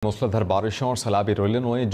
मूसलाधार बारिशों और सैलाबी रोलियों ने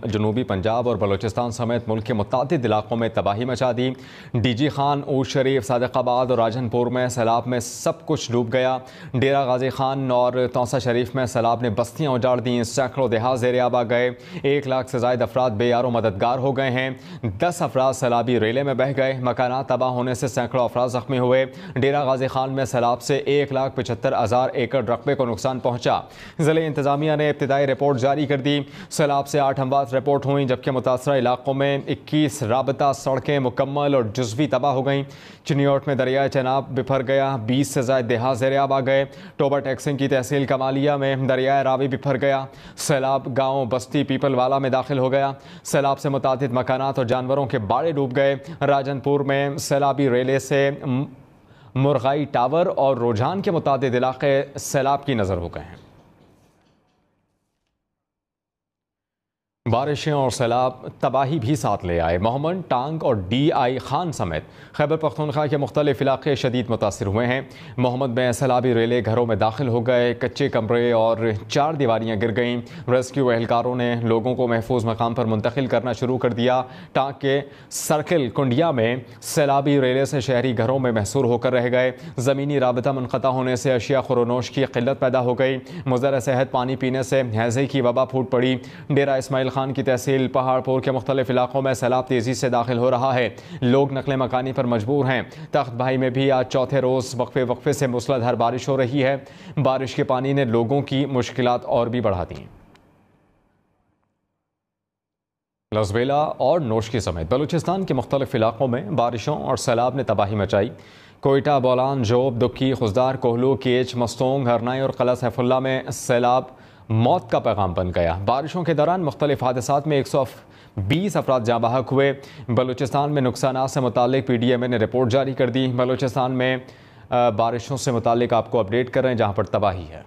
जनूबी पंजाब और बलूचिस्तान समेत मुल्क के मुतअद्दिद इलाकों में तबाही मचा दी। डीजी खान, ऊद शरीफ, सादिकाबाद और राजनपुर में सैलाब में सब कुछ डूब गया। डेरा गाजी खान और तौसा शरीफ में सैलाब ने बस्तियाँ उजाड़ दी। सैकड़ों देहात ज़ेर-ए-आब आ गए। 1 लाख से ज़ायद अफराद बेयारो मददगार हो गए हैं। 10 अफराद सैलाबी रेले में बह गए। मकानात तबाह होने से सैकड़ों अफराद ज़ख्मी हुए। डेरा गाजी खान में सैलाब से 1,75,000 एकड़ रकबे को नुकसान पहुँचा। ज़िले इंतज़ामिया ने इब्तिदाई रिपोर्ट जारी कर दी। सैलाब से 8 अमवात रिपोर्ट हुई, जबकि मुतासरा इलाकों में 21 राबता सड़कें मुकम्मल और जुज़वी तबाह हो गईं। चिनियोट में दरियाए चनाब बिफर गया। 20 से ज़ायद देहात ज़ेर-ए-आब आ गए। टोबा टैक्सिंग की तहसील कमालिया में दरियाए रावी बिफर गया। सैलाब गाँव बस्ती पीपलवाला में दाखिल हो गया। सैलाब से मुतादिद मकानात और जानवरों के बाड़े डूब गए। राजनपुर में सैलाबी रेले से मुरगाई टावर और रुझान के मुतादिद इलाके सैलाब की नज़र हो गए हैं। बारिशें और सैलाब तबाही भी साथ ले आए। मोहम्मद, टांग और DI खान समेत खैबर पख्तूनख्वा के मुख्तलिफ इलाके शदीद मुतासिर हुए हैं। मोहम्मद में सैलाबी रेले घरों में दाखिल हो गए। कच्चे कमरे और 4 दीवारियाँ गिर गईं। रेस्क्यू एहलकारों ने लोगों को महफूज मकाम पर मुंतकिल करना शुरू कर दिया। टांग के सर्किल कुंडिया में सैलाबी रेले से शहरी घरों में महसूर होकर रह गए। ज़मीनी राबता मुनक़ता होने से अशिया खुरोनोश की किल्लत पैदा हो गई। मुज़र सेहत पानी पीने से हैज़े की वबा फूट पड़ी। डेरा इस्माइल खान की तहसील पहाड़पुर के मुख्तलिफ इलाकों में सैलाब तेज़ी से दाखिल हो रहा है। लोग नकले मकानी पर मजबूर हैं। तख्त भाई में भी आज चौथे रोज़ वक्फे से मूसलाधार बारिश हो रही है। बारिश के पानी ने लोगों की मुश्किलात और भी बढ़ा दी। लसबेला और नोशकी समेत बलूचिस्तान के मुख्तलिफ इलाकों में बारिशों और सैलाब ने तबाही मचाई। कोयटा, बोलान, जोब, दुक्की, खुजदार, कोहलू, केच, मस्तोंग, हरनाई और कला सैफुल्ला में सैलाब मौत का पैगाम बन गया। बारिशों के दौरान मुख्तलिफ हादसात में 120 अफराद जाँ बहक हुए। बलूचिस्तान में नुकसानात से मुतालिक PDMA ने रिपोर्ट जारी कर दी। बलूचिस्तान में बारिशों से मुतालिक आपको अपडेट कर रहे हैं जहाँ पर तबाही है।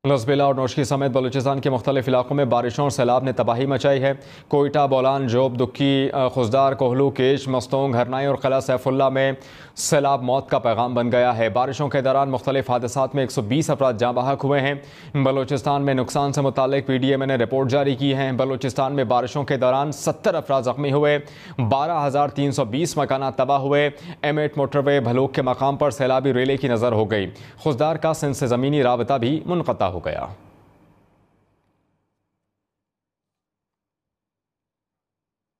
लसबेला और नोशकी समेत बलूचिस्तान के मुख्तलिफ इलाकों में बारिशों और सैलाब ने तबाही मचाई है। कोयटा, बोलान, जोब, दुक्की, खुजदार, कोहलू, केच, मस्तोंग, हरनाई और कला सैफुल्ला में सैलाब मौत का पैगाम बन गया है। बारिशों के दौरान मुख्तलिफ हादसात में 120 अफराद जाँ बहक हुए हैं। बलूचिस्तान में नुकसान से मुतालिक PDMA ने रिपोर्ट जारी की है। बलूचिस्तान में बारिशों के दौरान 70 अफराद ज़ख्मी हुए। 12,320 मकानात तबाह हुए। M8 मोटरवे भलूक के मकाम पर सैलाबी रेले की नज़र हो गई। खुजदार का सिंध से ज़मीनी राबता भी मुनक़ता हो गया।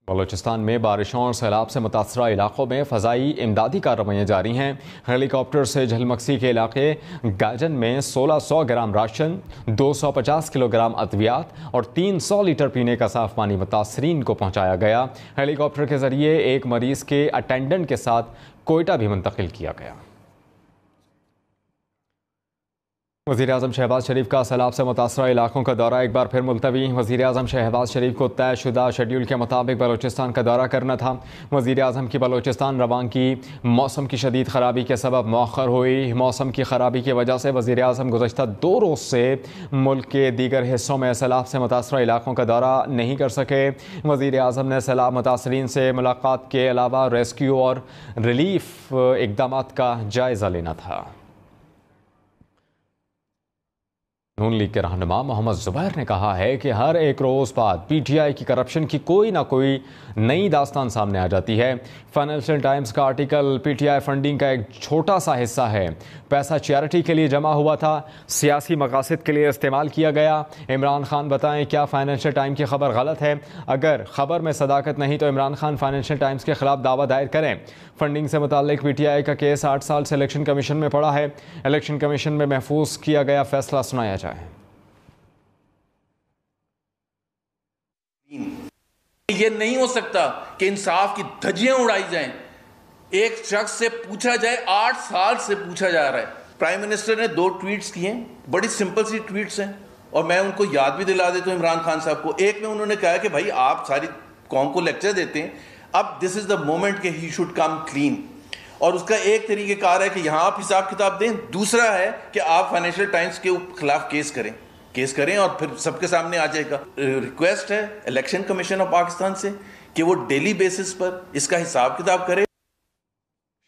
बलूचिस्तान में बारिशों और सैलाब से मुतासरा इलाकों में फ़ज़ाई इमदादी कार्रवाइयाँ जारी हैं। हेलीकॉप्टर से झलमक्सी के इलाके गाजन में 1600 ग्राम राशन, 250 किलोग्राम अद्वियात और 300 लीटर पीने का साफ पानी मुतासरीन को पहुँचाया गया। हेलीकॉप्टर के ज़रिए एक मरीज़ के अटेंडेंट के साथ कोयटा भी मुंतकिल किया गया। वज़ीर-ए-आज़म शहबाज शरीफ का सैलाब से मुतासरा इलाकों का दौरा एक बार फिर मुलतवी। वज़ीर-ए-आज़म शहबाज शरीफ को तयशुदा शेड्यूल के मुताबिक बलूचिस्तान का दौरा करना था। वज़ीर-ए-आज़म की बलूचिस्तान रवानगी मौसम की शदीद ख़राबी के सबब मौखर हुई। मौसम की ख़राबी की वजह से वज़ीर-ए-आज़म गुज़श्ता 2 रोज़ से मुल्क के दीगर हिस्सों में सैलाब से मुतासरा इलाकों का दौरा नहीं कर सके। वज़ीर-ए-आज़म ने सैलाब मुतासरीन से मुलाकात के अलावा रेस्क्यू और रिलीफ इक़दामात का जायज़ा लेना था। नून लीग के रहनुमा मोहम्मद ज़ुबैर ने कहा है कि हर एक रोज़ बाद PTI की करप्शन की कोई ना कोई नई दास्तान सामने आ जाती है। फाइनेंशियल टाइम्स का आर्टिकल PTI फंडिंग का एक छोटा सा हिस्सा है। पैसा चैरिटी के लिए जमा हुआ था, सियासी मकासद के लिए इस्तेमाल किया गया। इमरान खान बताएं, क्या फाइनेंशियल टाइम्स की खबर गलत है? अगर खबर में सदाकत नहीं तो इमरान खान फाइनेंशियल टाइम्स के खिलाफ दावा दायर करें। फंडिंग से मुताल्लिक PTI का केस 8 साल से इलेक्शन कमीशन में पड़ा है। इलेक्शन कमीशन में महफूज किया गया फैसला सुनाया जाए। ये नहीं हो सकता कि इंसाफ की धज्जियां उड़ाई जाएं। एक शख्स से पूछा जाए, 8 साल से पूछा जा रहा है। प्राइम मिनिस्टर ने 2 ट्वीट्स किए, बड़ी सिंपल सी ट्वीट्स हैं और मैं उनको याद भी दिला देता हूं इमरान खान साहब को। एक में उन्होंने कहा कि भाई आप सारी कौम को लेक्चर देते हैं, अब दिस इज द मोमेंट कि ही शुड कम क्लीन। और उसका एक तरीक़ेकार है कि यहां आप हिसाब किताब दें, दूसरा है कि आप फाइनेंशियल टाइम्स के खिलाफ केस करें और फिर सबके सामने आ जाएगा। रिक्वेस्ट है इलेक्शन कमीशन ऑफ पाकिस्तान से कि वो डेली बेसिस पर इसका हिसाब किताब करे।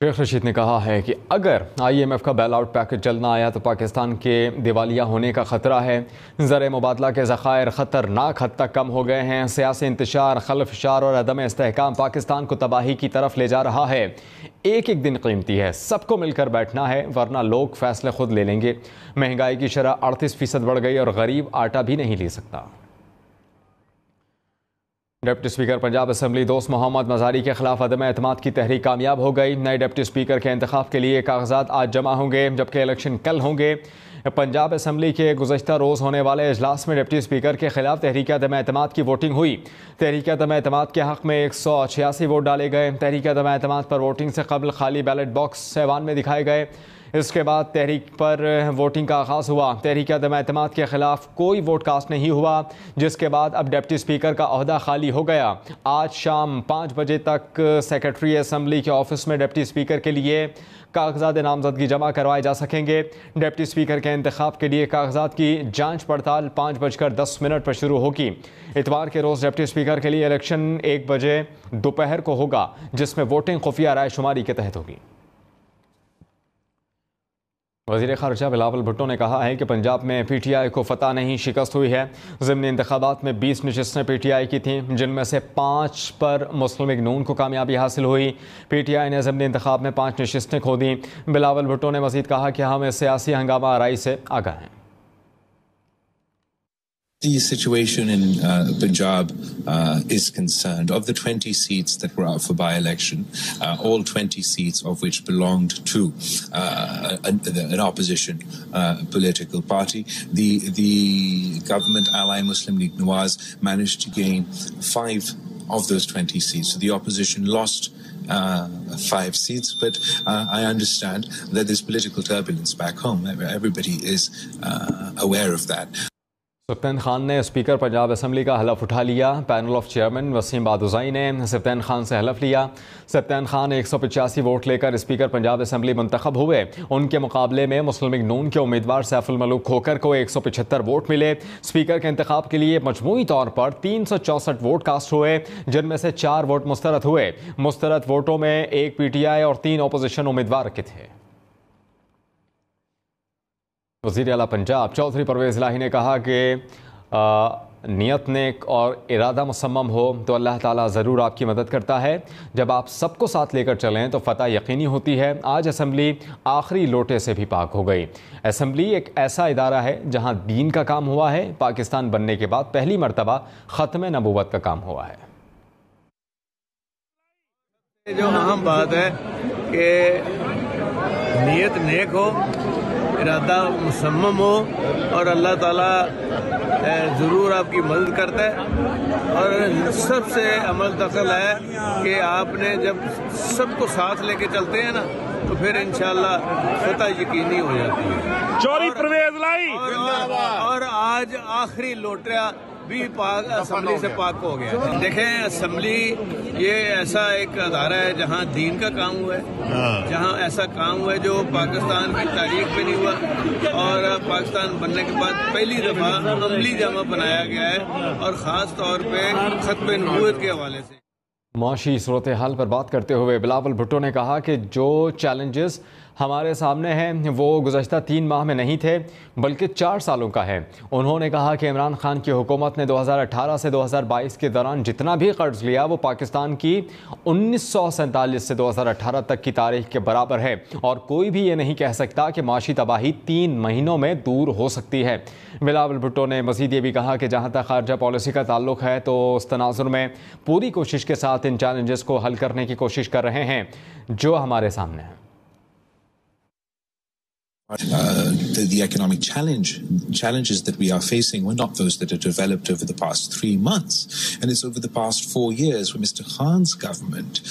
शेख रशीद ने कहा है कि अगर IMF का बेल आउट पैकेज जल्द ना आया तो पाकिस्तान के दिवालिया होने का ख़तरा है। ज़र मुबादला के ज़खायर ख़तरनाक हद तक कम हो गए हैं। सियासी इंतशार, खलफशार और अदम इस्तेहकाम पाकिस्तान को तबाही की तरफ ले जा रहा है। एक एक दिन कीमती है, सबको मिलकर बैठना है, वरना लोग फैसले खुद ले लेंगे। महंगाई की शरह 38% बढ़ गई और गरीब आटा भी नहीं ले सकता। डिप्टी स्पीकर पंजाब असम्बली दोस्त मोहम्मद मज़ारी के खिलाफ अदम एतमाद की तहरीक कामयाब हो गई। नए डिप्टी स्पीकर के इंतखाब के लिए कागजात आज जमा होंगे, जबकि इलेक्शन कल होंगे। पंजाब असम्बली के गुज़श्ता रोज़ होने वाले इजलास में डिप्टी स्पीकर के खिलाफ तहरीक अदम एतमाद की वोटिंग हुई। तहरीक अदम एतमाद के हक़ में 186 वोट डाले गए। तहरीक अदम एतमाद पर वोटिंग से कबल खाली बैलेट बॉक्स ऐवान में दिखाए गए। इसके बाद तहरीक पर वोटिंग का आगाज़ हुआ। तहरीक अदम एतमाद के खिलाफ कोई वोट कास्ट नहीं हुआ, जिसके बाद अब डिप्टी स्पीकर का ओहदा खाली हो गया। आज शाम 5 बजे तक सेक्रेटरी असम्बली के ऑफिस में डिप्टी स्पीकर के लिए कागजात नामजदगी जमा करवाए जा सकेंगे। डिप्टी स्पीकर के इंतखाब के लिए कागजात की जांच पड़ताल 5:10 पर शुरू होगी। इतवार के रोज़ डिप्टी स्पीकर के लिए इलेक्शन 1 बजे दोपहर को होगा, जिसमें वोटिंग खुफिया रायशुमारी के तहत होगी। वज़ीर ख़ारजा बिलावल भुट्टो ने कहा है कि पंजाब में PTI को फतह नहीं शिकस्त हुई है। ज़िमनी इंतखाबात में 20 नशिस्तें PTI की थीं, जिनमें से 5 पर मुस्लिम लीग नून को कामयाबी हासिल हुई। PTI ने ज़िमनी इंतखाब में 5 नशिस्तें खो दी। बिलावल भुट्टो ने मज़ीद कहा कि हम इस सियासी हंगामा आराई से आगाह हैं। The situation in Punjab is concerned. Of the 20 seats that were up for by-election, all 20 seats of which belonged to an opposition political party, the government ally Muslim League Nawaz managed to gain 5 of those 20 seats. So the opposition lost 5 seats, but I understand that there's political turbulence back home. Everybody is aware of that. सफ्तान Khan ने speaker Punjab assembly का हलफ उठा लिया। Panel of chairman Wasim बादुज़ाई ने सफ्तान खान से हलफ लिया। सफ्तान Khan 185 vote लेकर speaker Punjab assembly मुंतखब हुए। उनके मुकाबले में मुस्लिम लीग नून के उम्मीदवार सैफुल मलूक खोकर को 175 वोट मिले। स्पीकर के इंतखाब के लिए मजमूई तौर पर 364 वोट कास्ट हुए, जिनमें से 4 वोट मुस्तरद हुए। मुस्तरद वोटों में 1 PTI और 3 अपोजिशन उम्मीदवार के थे। वज़ीर आला पंजाब चौधरी परवेज़ इलाही ने कहा कि नियत नेक और इरादा मुसम्मम हो तो अल्लाह ताला ज़रूर आपकी मदद करता है। जब आप सबको साथ लेकर चलें तो फ़तह यकीनी होती है। आज असम्बली आखिरी लोटे से भी पाक हो गई। असम्बली एक ऐसा इदारा है जहां दीन का काम हुआ है। पाकिस्तान बनने के बाद पहली मरतबा ख़त्म नबूवत का काम हुआ है। जो अहम बात है कि नियत नेक हो, इरादा मुसम्मम हो और अल्लाह ताला ज़रूर आपकी मदद करता है। और सबसे अमल दखल है कि आपने जब सबको साथ लेके चलते हैं ना तो फिर इंशाल्लाह फतह यकीनी हो जाती है। चौधरी परवेज़ लाई और आज आखिरी लोटा भी पाक असम्बली से पाक हो गया। देखें, असम्बली ये ऐसा एक अदारा है जहाँ दीन का काम हुआ है, जहाँ ऐसा काम हुआ है जो पाकिस्तान की तारीख में नहीं हुआ और पाकिस्तान बनने के बाद पहली दफा अमली जामा बनाया गया है और ख़ास तौर पे खत्म नबूवत के हवाले से। मुआशी सूरत हाल पर बात करते हुए बिलावल भुट्टो ने कहा कि जो चैलेंजेस हमारे सामने हैं वो गुज़श्ता 3 माह में नहीं थे बल्कि 4 सालों का है। उन्होंने कहा कि इमरान खान की हुकूमत ने 2018 से 2022 के दौरान जितना भी कर्ज लिया वो पाकिस्तान की 1947 से 2018 तक की तारीख के बराबर है और कोई भी ये नहीं कह सकता कि माशी तबाही 3 महीनों में दूर हो सकती है। बिलावल भुट्टो ने मज़ीद ये भी कहा कि जहाँ तक खारजा पॉलिसी का ताल्लुक है तो उस तनाजुर में पूरी कोशिश के साथ इन चैलेंजेस को हल करने की कोशिश कर रहे हैं जो हमारे सामने हैं। The economic challenges that we are facing were not those that have developed over the past 3 months, and it's over the past 4 years where Mr. Khan's government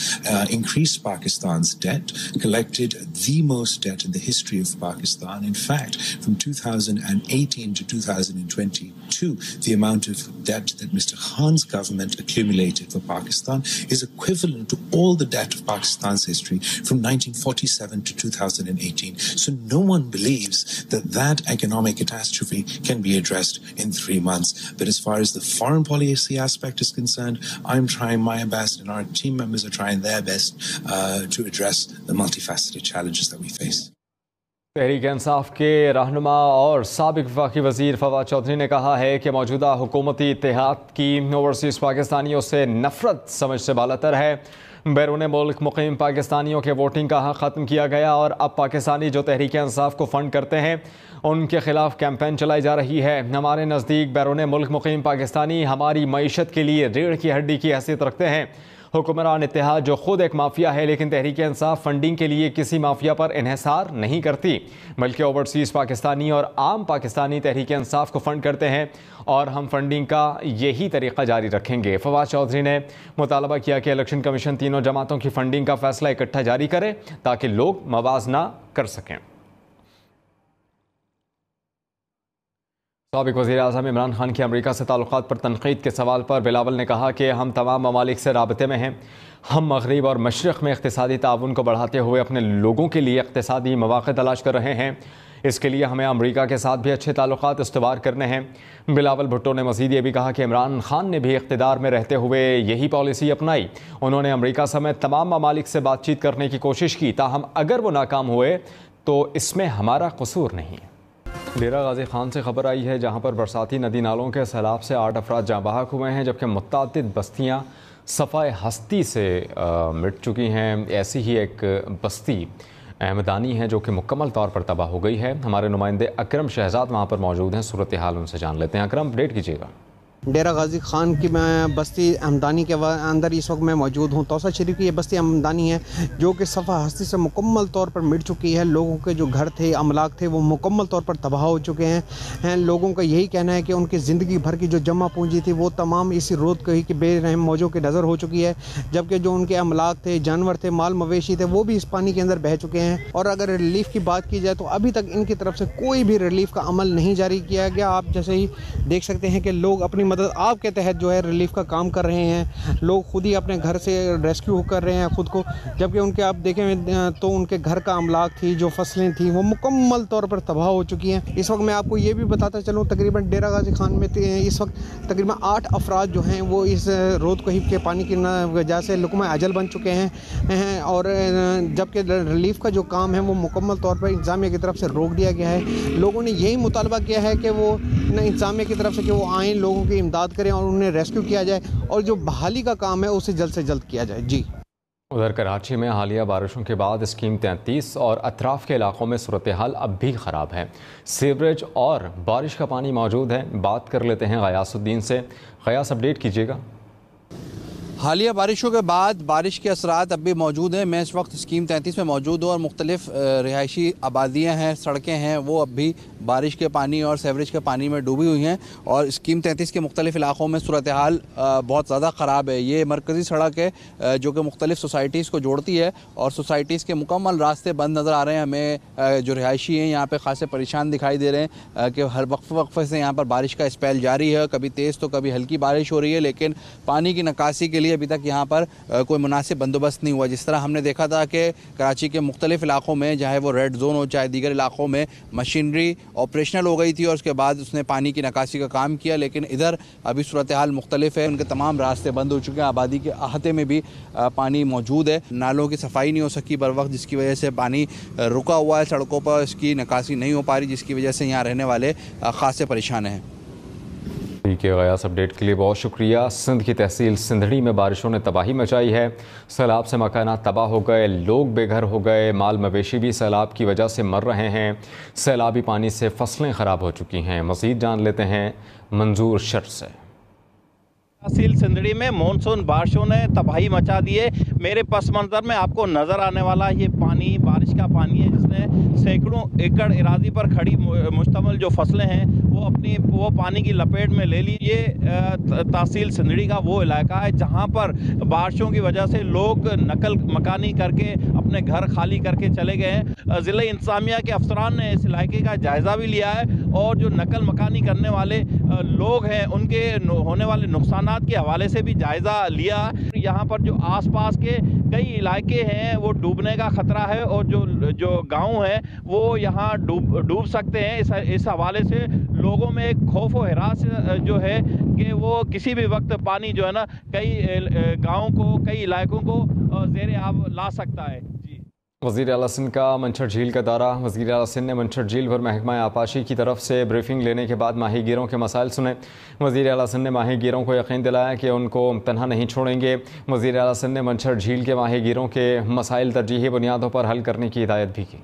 increased Pakistan's debt, collected the most debt in the history of Pakistan. In fact, from 2018 to 2020, Two, the amount of debt that Mr. Khan's government accumulated for Pakistan is equivalent to all the debt of Pakistan's history from 1947 to 2018. So no one believes that that economic catastrophe can be addressed in 3 months. But as far as the foreign policy aspect is concerned, I'm trying my best and our team members are trying their best to address the multifaceted challenges that we face. Tehreek Insaf के रहनुमा और साबिक वफाकी वज़ीर फवाद चौधरी ने कहा है कि मौजूदा हुकूमती इत्तेहाद की ओवरसीज़ पाकिस्तानियों से नफरत समझ से बालातर है। बैरून मुल्क मुकीम पाकिस्तानियों के वोटिंग का हक़ ख़त्म किया गया और अब पाकिस्तानी जो तहरीक इंसाफ को फ़ंड करते हैं उनके ख़िलाफ़ कैंपेन चलाई जा रही है। हमारे नज़दीक बैरून मुल्क मुकीम पाकिस्तानी हमारी मईशत के लिए रीढ़ की हड्डी की हैसियत रखते हैं। हुक्मरान इत्तेहाद जो खुद एक माफिया है लेकिन तहरीक इंसाफ फंडिंग के लिए किसी माफिया पर इन्हिसार नहीं करती, बल्कि ओवरसीज़ पाकिस्तानी और आम पाकिस्तानी तहरीक इंसाफ को फ़ंड करते हैं और हम फंडिंग का यही तरीक़ा जारी रखेंगे। फवाद चौधरी ने मुतालबा किया कि इलेक्शन कमीशन तीनों जमातों की फंडिंग का फ़ैसला इकट्ठा जारी करे ताकि लोग मवाजना कर सकें। साबिक़ वज़ीर आज़म इमरान खान के अमरीका से ताल्लुक़ात पर तनक़ीद के सवाल पर बिलावल ने कहा कि हम तमाम ममालिक से राबते में हैं। हम मग़रिब और मशरिक़ में इक़्तिसादी ताउन को बढ़ाते हुए अपने लोगों के लिए इक़्तिसादी मौक़े तलाश कर रहे हैं। इसके लिए हमें अमरीका के साथ भी अच्छे ताल्लुक़ात इस्तवार करने हैं। बिलावल भुट्टो ने मज़ीद ये भी कहा कि इमरान खान ने भी इक़्तिदार में रहते हुए यही पॉलिसी अपनाई। उन्होंने अमरीका समेत तमाम ममालिक से बातचीत करने की कोशिश की, ताहम अगर वो नाकाम हुए तो इसमें हमारा कसूर नहीं है। डेरा गाजी खान से खबर आई है जहां पर बरसाती नदी नालों के सैलाब से 8 अफराद जाँ बहक हुए हैं, जबकि मुतअद्दिद बस्तियां सफ़ाए हस्ती से मिट चुकी हैं। ऐसी ही एक बस्ती अहमदानी है जो कि मुकम्मल तौर पर तबाह हो गई है। हमारे नुमाइंदे अकरम शहजाद वहां पर मौजूद हैं, सूरत हाल उनसे जान लेते हैं। अकरम, अपडेट कीजिएगा। डेरा गाजी खान की मैं बस्ती अहमदानी के अंदर इस वक्त मैं मौजूद हूँ। तौसा शरीफ की ये बस्ती अहमदानी है जो कि सफ़ा हस्ती से मुकम्मल तौर पर मिट चुकी है। लोगों के जो घर थे, अमलाक थे, वो मुकम्मल तौर पर तबाह हो चुके हैं। लोगों का यही कहना है कि उनकी ज़िंदगी भर की जो जमा पूंजी थी वो तमाम इसी रोद कही कि बेरहम मौजों की नज़र हो चुकी है, जबकि जो उनके अमलाक थे, जानवर थे, माल मवेशी थे, वो भी इस पानी के अंदर बह चुके हैं। और अगर रिलीफ़ की बात की जाए तो अभी तक इनकी तरफ से कोई भी रिलीफ़ का अमल नहीं जारी किया गया। आप जैसे ही देख सकते हैं कि लोग अपनी मदद आपके तहत जो है रिलीफ का काम कर रहे हैं। लोग खुद ही अपने घर से रेस्क्यू कर रहे हैं खुद को, जबकि उनके आप देखें तो उनके घर का अमलाक थी, जो फसलें थी, वो मुकम्मल तौर पर तबाह हो चुकी हैं। इस वक्त मैं आपको ये भी बताता चलूँ, तकरीबन डेरा गाजी खान में इस वक्त तकरीबन 8 अफराद जो हैं वो इस रोद कहीब के पानी की वजह से लुकमा अजल बन चुके हैं। और जबकि रिलीफ का जो काम है वो मुकम्मल तौर पर इंतज़ामिया की तरफ से रोक दिया गया है। लोगों ने यही मुतालबा किया है कि वो इंतज़ामिया की तरफ से कि वो आएँ, लोगों की इमदाद करें और उन्हें रेस्क्यू किया जाए और जो बहाली का काम है उसे जल्द से जल्द किया जाए। जी, उधर कराची में हालिया बारिशों के बाद स्कीम 33 और अतराफ़ के इलाकों में सूरत हाल अब भी ख़राब है। सीवरेज और बारिश का पानी मौजूद है। बात कर लेते हैं गयासुद्दीन से। गयास, अपडेट कीजिएगा। हालिया बारिशों के बाद बारिश के असरात अब भी मौजूद हैं। मैं इस वक्त स्कीम 33 में मौजूद हूँ और मुख्तलिफ रिहायशी आबादियाँ हैं, सड़कें हैं, वो अब भी बारिश के पानी और सेवरेज के पानी में डूबी हुई हैं। और स्कीम 33 के मुख्तलिफ इलाकों में सूरत हाल बहुत ज़्यादा ख़राब है। ये मरकज़ी सड़क है जो कि मुख्तलिफ सोसाइटीज़ को जोड़ती है और सोसाइटीज़ के मुकम्मल रास्ते बंद नज़र आ रहे हैं। हमें जो रिहायशी हैं यहाँ पर ख़ासे परेशान दिखाई दे रहे हैं कि हर वक्फे से यहाँ पर बारिश का स्पेल जारी है, कभी तेज़ तो कभी हल्की बारिश हो रही है, लेकिन पानी की निकासी के लिए अभी तक यहाँ पर कोई मुनासिब बंदोबस्त नहीं हुआ। जिस तरह हमने देखा था कि कराची के मुख्तलिफ इलाकों में, चाहे वो रेड जोन हो चाहे दीगर इलाकों में, मशीनरी ऑपरेशनल हो गई थी और उसके बाद उसने पानी की निकासी का काम किया, लेकिन इधर अभी सूरत हाल मुख्तलिफ है। उनके तमाम रास्ते बंद हो चुके हैं। आबादी के अहाते में भी पानी मौजूद है। नालों की सफाई नहीं हो सकी बर वक्त, जिसकी वजह से पानी रुका हुआ है सड़कों पर, इसकी निकासी नहीं हो पा रही, जिसकी वजह से यहाँ रहने वाले खासे परेशान हैं। ठीक है गयास, अपडेट के लिए बहुत शुक्रिया। सिंध की तहसील सिंधड़ी में बारिशों ने तबाही मचाई है। सैलाब से मकानात तबाह हो गए, लोग बेघर हो गए, माल मवेशी भी सैलाब की वजह से मर रहे हैं। सैलाबी पानी से फसलें ख़राब हो चुकी हैं। मज़ीद जान लेते हैं मंजूर शर्ट से। तहसील सिंधड़ी में मानसून बारिशों ने तबाही मचा दी है। मेरे पस मंज़र में आपको नज़र आने वाला ये पानी बारिश का पानी है, जिसने सैकड़ों एकड़ इरादी पर खड़ी मुश्तमिल जो फसलें हैं वो पानी की लपेट में ले ली। ये तहसील सिंदड़ी का वो इलाका है जहाँ पर बारिशों की वजह से लोग नकल मकानी करके अपने घर खाली करके चले गए हैं। ज़िला इंतज़ामिया के अफसरान ने इस इलाके का जायज़ा भी लिया है और जो नकल मकानी करने वाले लोग हैं उनके होने वाले नुकसानात के हवाले से भी जायज़ा लिया। यहाँ पर जो आसपास के कई इलाके हैं वो डूबने का ख़तरा है और जो गांव हैं वो यहाँ डूब सकते हैं। इस हवाले से लोगों में एक खौफ व हिरास जो है कि वो किसी भी वक्त पानी जो है ना कई गाँव को, कई इलाकों को ज़ेरे आब ला सकता है। वज़ीर आला सिंध का मंछर झील का दौरा। वज़ीर आला सिंध ने मंछर झील पर महकमा आपाशी की तरफ से ब्रीफिंग लेने के बाद माहीगीरों के मसाइल सुने। वज़ीर आला सिंध ने माहीगीरों को यकीन दिलाया कि उनको तनहा नहीं छोड़ेंगे। वज़ीर आला सिंध ने मंछर झील के माहीगीरों के मसाइल तरजीही बुनियादों पर हल करने की हिदायत भी की।